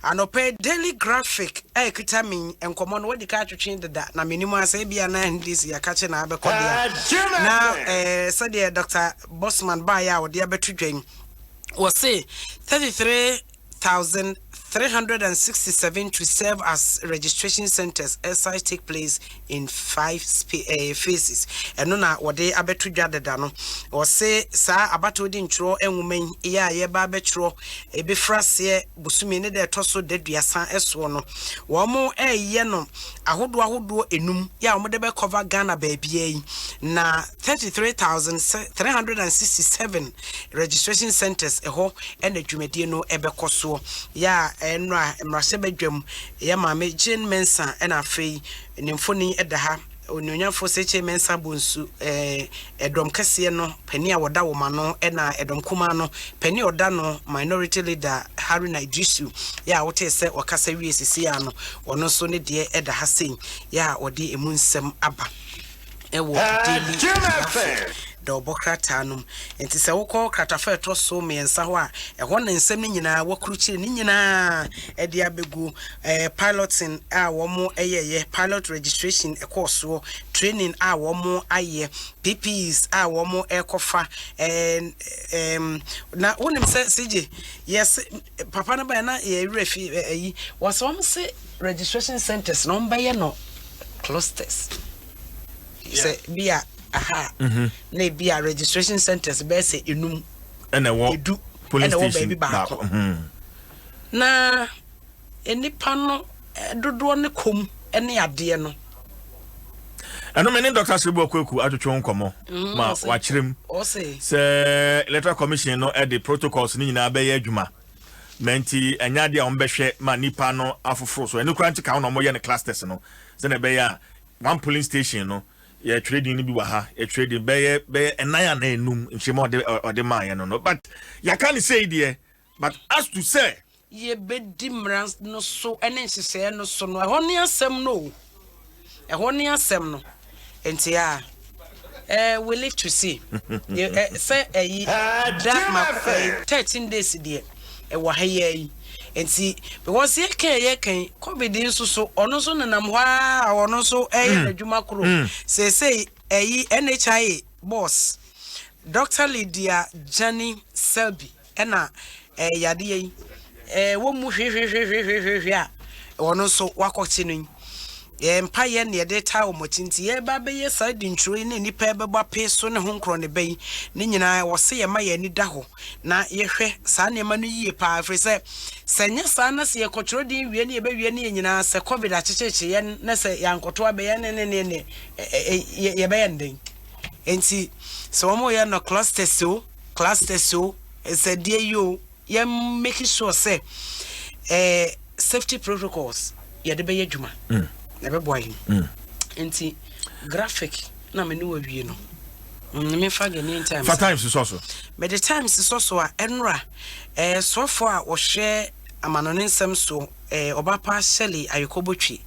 Anope daily graphic ekitamin enkomo no wadi ka twetwe deda na minimum asa bia na ndis ya kache na abekodia na said Dr. Bossman Baya wodi abetudwen was say 33,367 to serve as registration centers. Exercise take place in 5 phases. And no na wode abetudwa deda no was say sa abato di ntro enwumen iya ye ba betro ebefrase busumi ne de toso deduasa eso no wo mo eye no ahodo enum ya wo de be cover Ghana baby na 33,367 registration centers eho and adwumedie no ebekoso ya enra emrase badwam ya mame Jane Mensa na afei nimfoni edaha onyonyafo seche Mensa bonsu edom kase no pani a woda wo ma no na edom kuma no pani oda no minority leader Harry Naidisu ya wote se wakasa wie sisi ya no ono so ne de edaha sen ya odi emu nsem aba ewo daily double kratanum enti se wokọ kratafa to so miensa ho a ehọ na nsem ni nyina wakruchire ni nyina ede abegu piloting a wo mo eyeye pilot registration course training a wo mo aye PPs a wo mo ekofa na wonim se CJ yes papa na ba na ye refi yi waso mo se registration centers no mba ye no clusters se bia aha na bia registration centers be say enum ene wo police station na enipa no dodo ne kom ene ade no eno me ne Dr. Sribo Kwaku atwetwe nkomo ma wachirem o say electoral commission no e the protocols ni nyina be ye adwuma menti enya de a ombehwe ma nipa no afoforo so eno kranti ka no mo ye ne clusters no se na be ya one polling station no yeah, trading ni bi wa ha trading be enaya na enum nchemo ode man no but ya can say there but as to say ye bedi mrans no so ene nsese no so no ehọ ne asem no enti ya we live to see say that my 13 days there e wa ha ye enti because ye kan covid nso so ono so nanam hwa ono so adwuma kro say NHI boss Dr. Lydia Jenny Selby ena yade yi wo mu hwe a ono so wakochi no mpa ye ne de ta omotinti ye ba be ye side ntro ne nipa be ba pe so ne honkro ne be ne nyina wo se ye ma ye ni da ho na ye hwe sa ne ma no yie pa afre se senya sa na se ye kotro din wie ne ye be wie ne nyina se covid a checheche ye na se yankoto abe ye ne ye be yenden enti so mo ye no cluster so se die yo ye make sure say safety protocols ye de be ye dwuma ebe boy enti graphic na me no wawie no me fa gani time for times so me the times so a enra so for a wo hwe amanone nsem so obapa Shelley ayekobotwi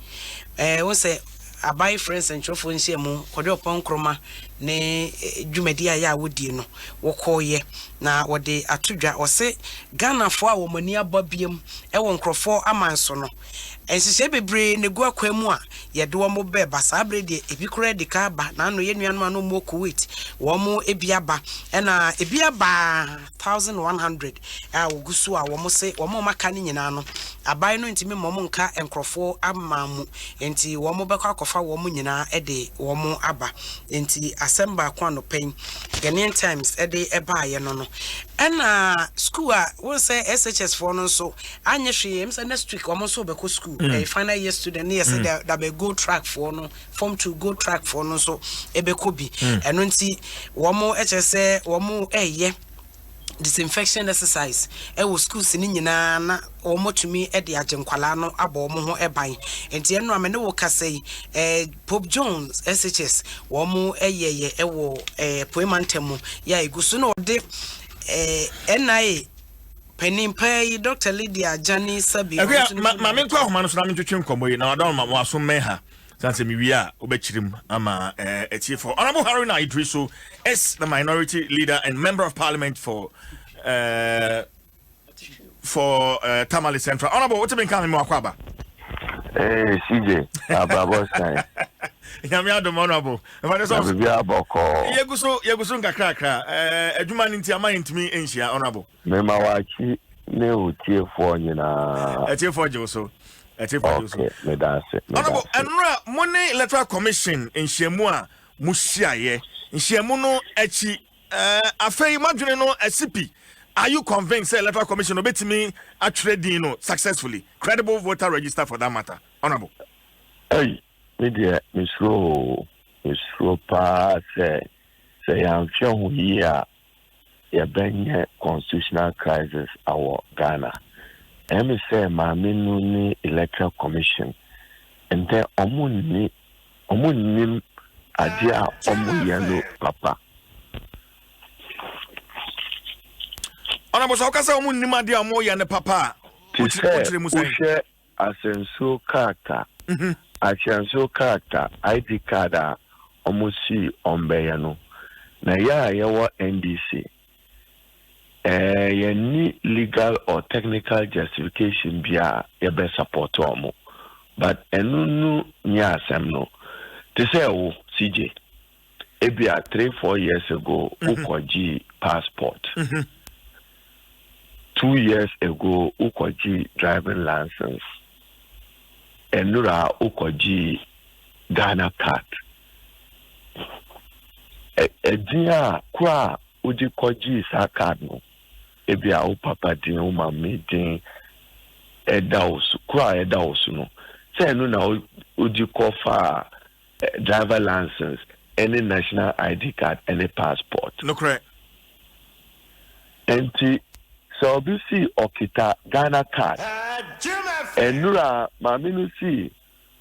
won say abai friends and chofo nsiemu kode opon kroma ne dwumadi aya wodie no wokoye na wode atodwa o se Ghana fo a wo mani ababiem wo nkrofo amanso no ensise bebre ne gu akwamu a yede wo mo be basa abre de ebi kura de ka ba na no ye nuanu anu mo Kuwait wo mo ebiaba na ebiaba 1100 a wogusu a wo mo se wo mo maka ne nyina no abai no ntimi mo nka nkrofo amamu enti wo mo be kwa kofa wo mo nyina de wo mo aba enti asemba kwa no pen Ghanaian Times ede eba ye no na school a won say SHS for no so anye hwe em say next week wo mo so be ko school final year student yes that be go track for no form to go track for no so ebe ko bi eno nti wo mo say wo mo disinfection exercise wo schools ni nyina na wo motumi de agenkwala no abo mo ho eban enti eno amene wo kasai Pope Jones SHS wo mo wo poemantem ya igusu no de NIA penimpai Dr. Lydia Jenny Selby ma me kwa homa no so na me twetwe nkomo yi na wadon ma waso meha sanse mi wi a obechirim ama etiefo Honorable Harry Naidisu is the minority leader and member of parliament for for Tamale Central. Honorable, what's been coming more kwaba? CJ, Ababos time. Yami Adom honorable. But there's also Yeguso Kakra, a Juman into a mind to me, Asia, honorable. Memawachi, no tear for you now. A tear for you so. A tear for you so. Honorable, and Money Electoral Commission in Shemua, Musia, in Shemuno, Echi, a fair imagine no a CP. Are you convinced the Electoral Commission obey me actually successfully? Credible voter register for that matter. Honorable. Hey, media, Miss Rowe pass, say, I'm sure here a constitutional crisis our Ghana. And me say, my mini Electoral Commission, and then Omun Adia Omu Papa. Honorable, so kasa omu nima dia mo ya ne papa. Uche asenso character. Asenso character ID card omu si ombeya no. Na ya wa NDC. Ya ni legal or technical justification bia ya be support omu. But enunu nya asem no. Te say o CJ. Ebia 3-4 years ago ukoji passport. 2 years ago, Ukoji driving license. And Nura Ukoji Ghana card. Dia kwa uji koji sa card no. Ebia u papa din u mami din edaosu kwa edaosu no. Say nuna uji kofa driver license, any national ID card, any passport. No correct. So we see Okita Ghana card. And Nura Maminu see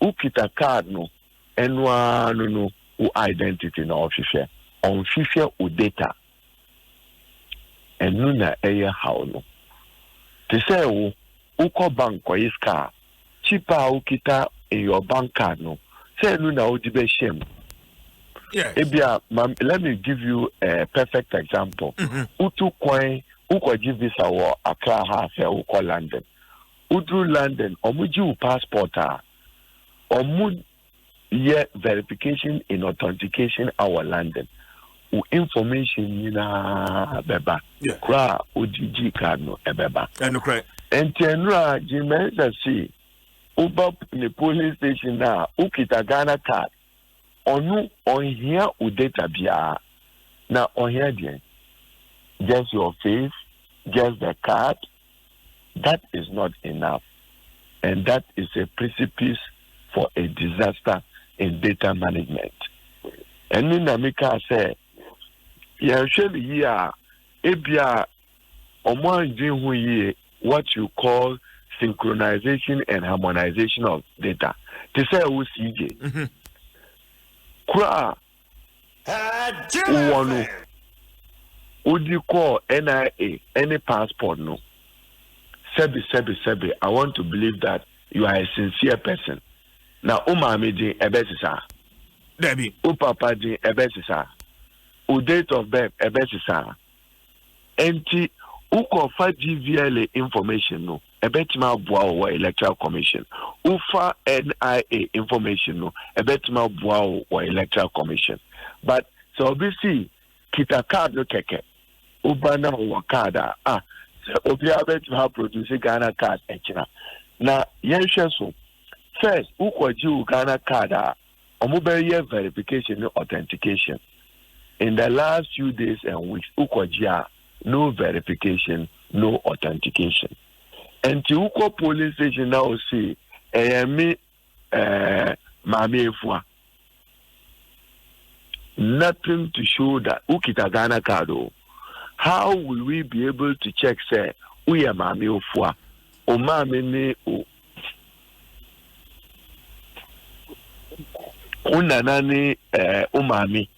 Ukita card no Enwa no identity no official. On official u data. And Nuna eye how no. Te say uko bank kwa iska. Chipa Ukita in your bank card no. Say Nuna udibe shame. Yes. Ebia, let me give you a perfect example. Utu coin Ukoji visa wa Accra half ya uko London. Udru London, omuji passport omu ye verification in authentication our London. Information nina beba. Kra UGG card no ebeba. No correct. And tenra jimenza si uba the police station na ukita Ghana card. Onu on here u data bia na on here bien. Just your face, just the card, that is not enough. And that is a precipice for a disaster in data management. And in America say, usually here, ebia what you call synchronization and harmonization of data. To say CJ. Kura uwanu would you call NIA any passport no? Sebi. I want to believe that you are a sincere person. Now, umami din ebesisa. Debbie. Upapa din ebesisa. U date of birth ebesisa. Enti ukofa GVLA information no. Ebetima bua wa electoral commission. Ufa NIA information no. Ebetima bua wa electoral commission. But so obviously kita card no keke. Ubana wakada obi abet have produce Ghana card echina na yenshe so first ukwaji Ghana card omubeye verification and authentication in the last few days and weeks ukwaji no verification no authentication and to uko police station now see me mami efua nothing to show that ukita Ghana card. How will we be able to check, say, we are Mami Ofua, or Mami Unanani Umami?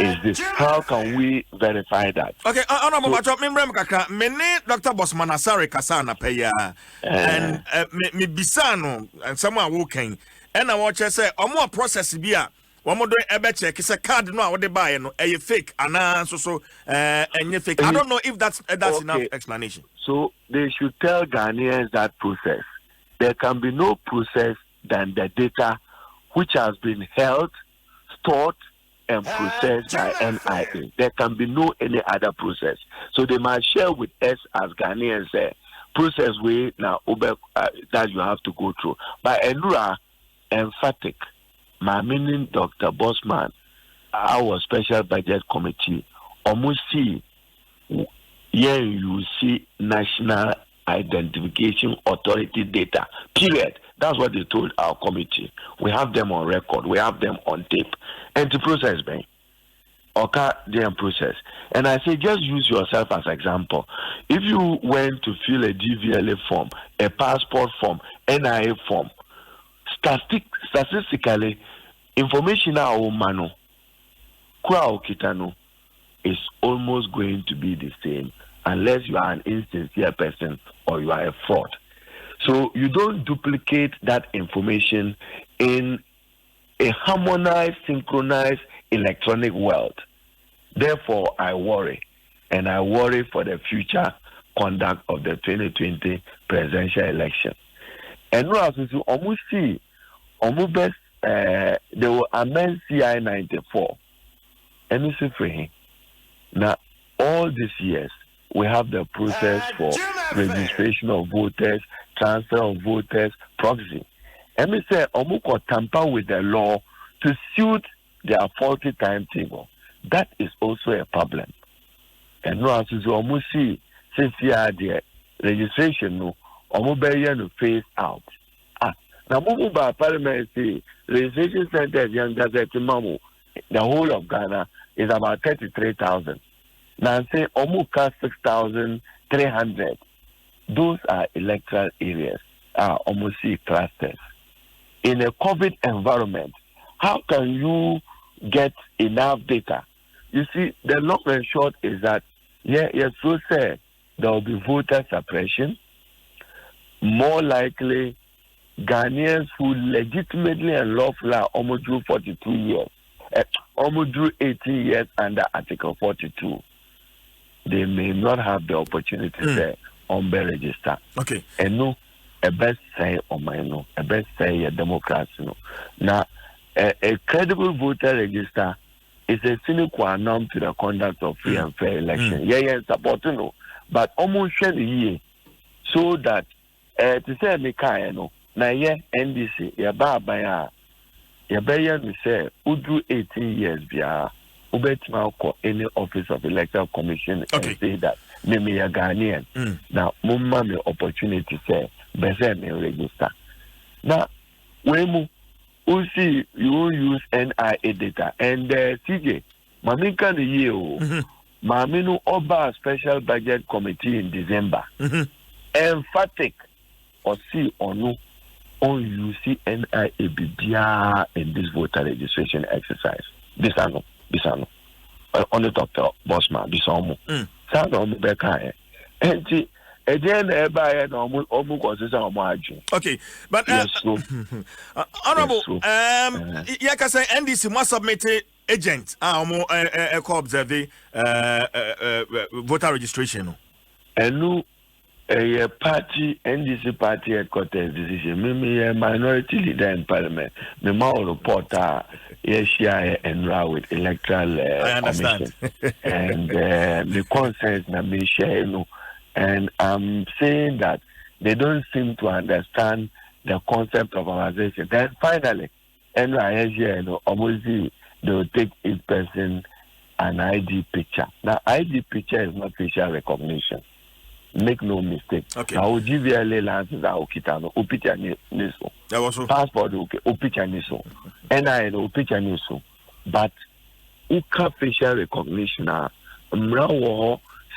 Is this? How can we verify that? Okay, Honorable Macho, many Dr. Bosman Asari Kasana Paya, and me Bisano, and someone walking, and I watch say, or more process beer. One more ebe check is a card no what they buy no a fake and and fake. I don't know if that's okay. enough explanation. So they should tell Ghanaians that process. There can be no process than the data which has been held, stored, and processed by NIA. There can be no any other process. So they must share with us as Ghanaians process way now that you have to go through. By Enura, emphatic. My meaning Dr. Bosman, our special budget committee, almost see, you see National Identification Authority data, period. That's what they told our committee. We have them on record, we have them on tape. And to process, man, okay, they process. And I say, just use yourself as example. If you went to fill a DVLA form, a passport form, NIA form, statistically, information mano kwa kitano is almost going to be the same unless you are an insincere person or you are a fraud. So you don't duplicate that information in a harmonized, synchronized electronic world. Therefore, I worry, and I worry for the future conduct of the 2020 presidential election. And now, as you almost see, almost best, they will amend CI 94. And it's free. Now, all these years, we have the process for registration of voters, transfer of voters, proxy. And we say, Omuko tamper with the law to suit their faulty timetable. That is also a problem. And now, as you almost see, since the registration, no, Omubeya phase out. Now, Mumu Parliament say registration centers, young Gazette Mamu, the whole of Ghana is about 33,000. Now, say Omuka 6,300. Those are electoral areas, almost clusters. In a COVID environment, how can you get enough data? You see, the long and short is that, so say there will be voter suppression. More likely, Ghanaians who legitimately and lawfully are almost drew 42 years, almost drew 18 years under Article 42. They may not have the opportunity to register. Okay. And no, a best say on my no, a best say a democracy no. Now, a credible voter register is a sine qua non to the conduct of free and fair election. Support no, but almost share the year so that to say me no. Na NDC ya baba ya me say udu 18 years bia ubetima ko any office of electoral commission and say that me a Ghanaian. Now mumma me opportunity say bese me register. Now when you see you use NIA data and CJ maminka the year maminu oba special budget committee in December. Emphatic or see or no on UCNIA BBA in this voter registration exercise. This ano. On the Dr. Bosman, this almost. Sound on the back. And again, everybody almost consistent on margin. Okay, but honorable, like I say, NDC must submit agent. Co-observe voter registration. And no. A party, NDC party headquarters decision. Me a minority leader in parliament. Me more reporter, share and with electoral commission. And the concerns na me share, and I'm saying that they don't seem to understand the concept of organization. Then finally, NYSG, obviously they will take each person an ID picture. Now, ID picture is not facial recognition. Make no mistake. Okay. Now, GVLA lances are okitano, upicha niso. Passport upicha niso. NIN upicha niso. But uka facial recognition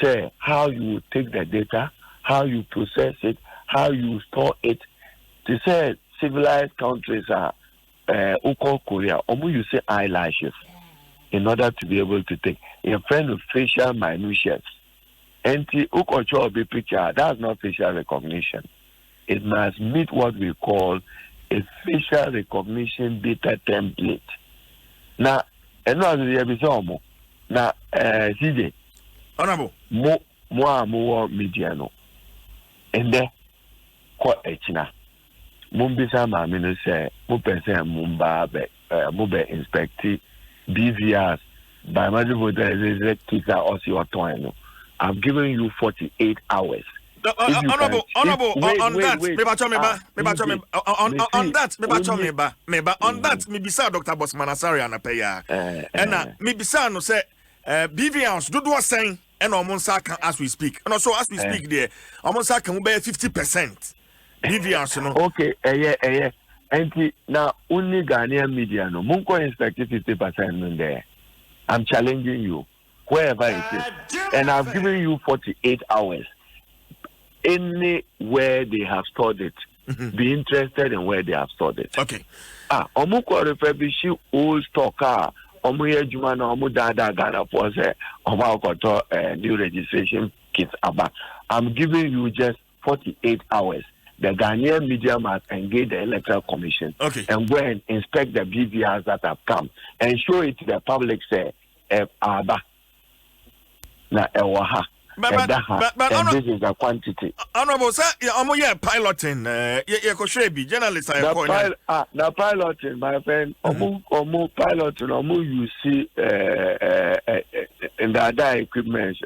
say how you take the data, how you process it, how you store it. To say civilized countries are Uko Korea, you say eyelashes in order to be able to take a friend of facial minutiae. And the picture, that's not facial recognition. It must meet what we call a facial recognition data template. na eno azu ye bi so mo na CJ honorable mo media no ende ko echina mumbisa ma me no say mo person mumba be mo be inspect BVRs by major voters is teacher or your time. I've given you 48 hours. Honorable, on that, me bisa Dr. Bosman Asari anapaya. And me bisa no say BVRs do saying and almost as we speak. And also as we speak there, almost can be 50%. BVRs no. Okay, and now only Ghanaian media no munko inspect 50% there. I'm challenging you wherever it is, and I've given you 48 hours. Anywhere they have stored it, be interested in where they have stored it. Okay. Omuko refurbish old stock car. Omuye juma na omu dada Ghana for say omuko new registration kits aba. I'm giving you just 48 hours. The Ghanaian media must engage the Electoral Commission and go and inspect the BVRs that have come and show it to the public. Say, Aba, na ewaha, and this is the quantity. Honorable sir, yeah, piloting. Yeah, journalists are na piloting, my friend. Omu piloting. You see, in the other equipment.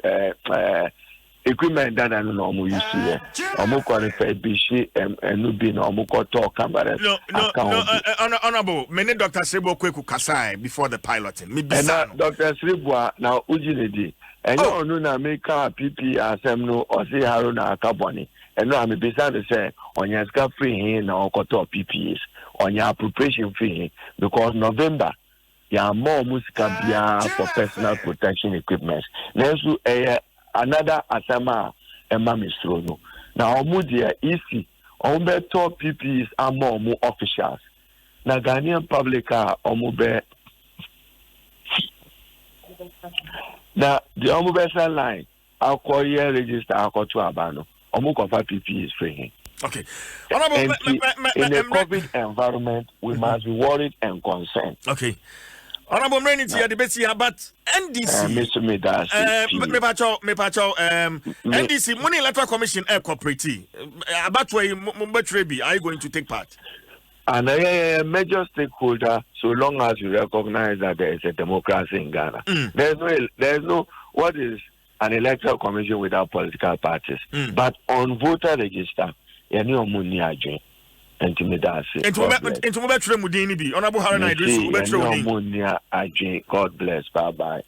Equipment that I don't know you see. Omu qualify bishi and no be no omu talk camera. No, honorable. Many Dr. Sebo kweku kasai before the piloting. Me bisa. Dr. Sebo now ujinedi. And you know na make PP asem no or say haruna akaboni. And no me bisa to say on your ska free here na okoto PPs on your appropriation free because November ya more musika bia for personal protection equipment. Next another asama Emma Misrono. Now, Omudia easy. Ombeto PPs are more officials. Now, Ghanaian public are Omube. Now, the Omubesa line, I'll call here register, I'll call to Abano. Omukofa PP is free. Okay. In a COVID environment, we must be worried and concerned. Okay. Honorable Mrenity here, the best here, but NDC. NDC, Money Electoral Commission Air Cooperative. About where Mumbatrebi, are you going to take part? And a major stakeholder, so long as you recognize that there is a democracy in Ghana. There's no, what is an electoral commission without political parties? But on voter register, you know, money agent. Intimidasi. God bless. Bye bye.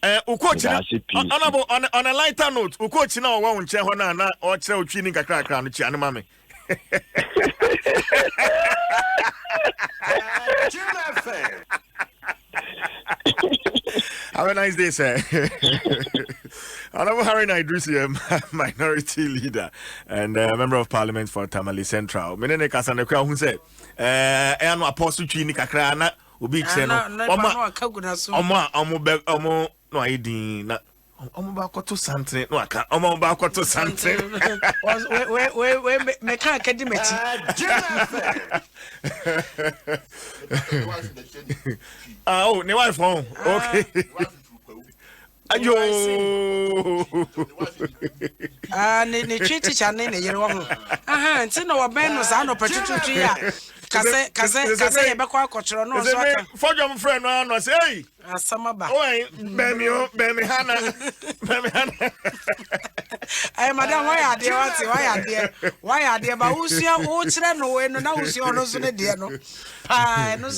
Honorable, on a lighter note, Ukochi now won't check on or tell training a crack around the Chanamame. Have a nice day, sir. Honorable Harry Naidrusi, minority leader and member of parliament for Tamale Central. Menene Kasane Kwa who said, Eno Apostle Chini Kakrana, Ubi Cheno, Omo, no, I didn't. Omobakoto something. No, I can't. Omobakoto something. We make a academic. Oh, no, I phone. Okay. Ayo. Ni treaty channel ni yero ho. Aha, nti no oben no sa no petutu ya. Kase ye bekwa akotro no so aka. Fojom friend no say, "Hey, asamaba." Oi, bemi hana. Ay madam, why are there ba usua wo kire no we no na usua no so ne de no. Ah, no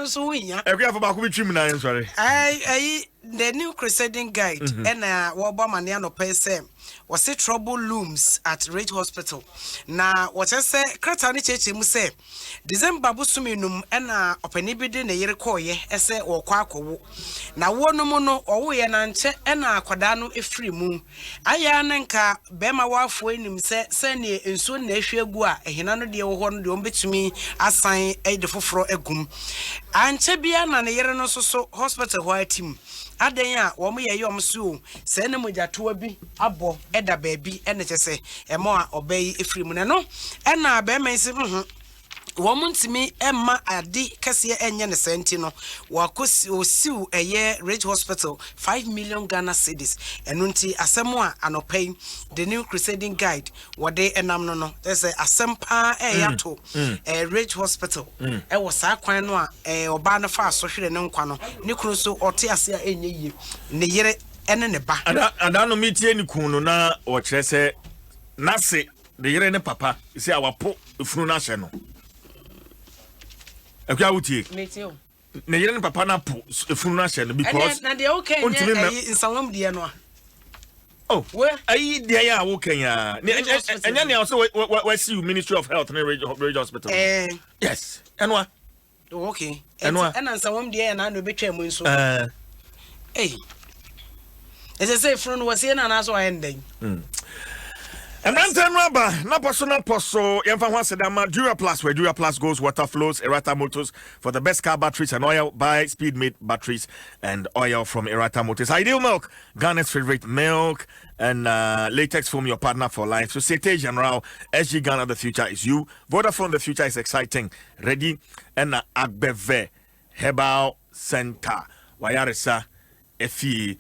so winya. E kwa for ba ko bitwim na sorry. Ay the new crusading guide and wo ba mane no pese was say trouble looms at Rage Hospital. Na what I say krata ni cheche mu say December busuminum na opanibide na yere koye ese wo kwa akowo. Na wo no mu no owo ye na nche na akwada no efiri mu. Aya na nka bema wafo enim se ne enso na ehwe egu a ehina no de wo ho no de ombetumi asan de foforo egum. Anche bia na ne yere no so hospital ho atim. Aden a wo mo ye yom so se ne mojato bi abo eda baabi ene chese emo a obey efiri mu ne no na be men se Womuntimi Emma Adi Cassia Enya Sentino, Wakosi Osiu a year Rage Hospital, 5 million Ghana cedis, and Nunti Asamoa Anopay, the new crusading guide, what they enamno. There's a Asempa Yato, a Rage Hospital, I was Aquanoa, a Obana Fa, social and Nonquano, Nicruso or Tiasia in ye, Nere and a ba. And I don't meet any Kununa or Chese Nasi, the Irene Papa, you see our po Funashano. Meteo. Ne papa na po funation because na de okay in salom de no. Oh, where ayi de ya wo kanya. Enya ne also we see Ministry of Health na Rage Hospital. Yes. Enwa. Okay. Enwa. And salom de na no betwa mu nso. Eh. Ese say front was here na so ending. And then rubber, na personal poso, Dura Plus, where Dura Plus goes water flows, Erata Motors for the best car batteries and oil. Buy Speedmate batteries and oil from Erata Motors. Ideal Milk, Ghana's favorite milk, and latex foam, your partner for life. So Societe General, SG Ghana, the future is you. Vodafone, the future is exciting. Ready? And Agbeve Herbal Center. Wayaresa, Efi.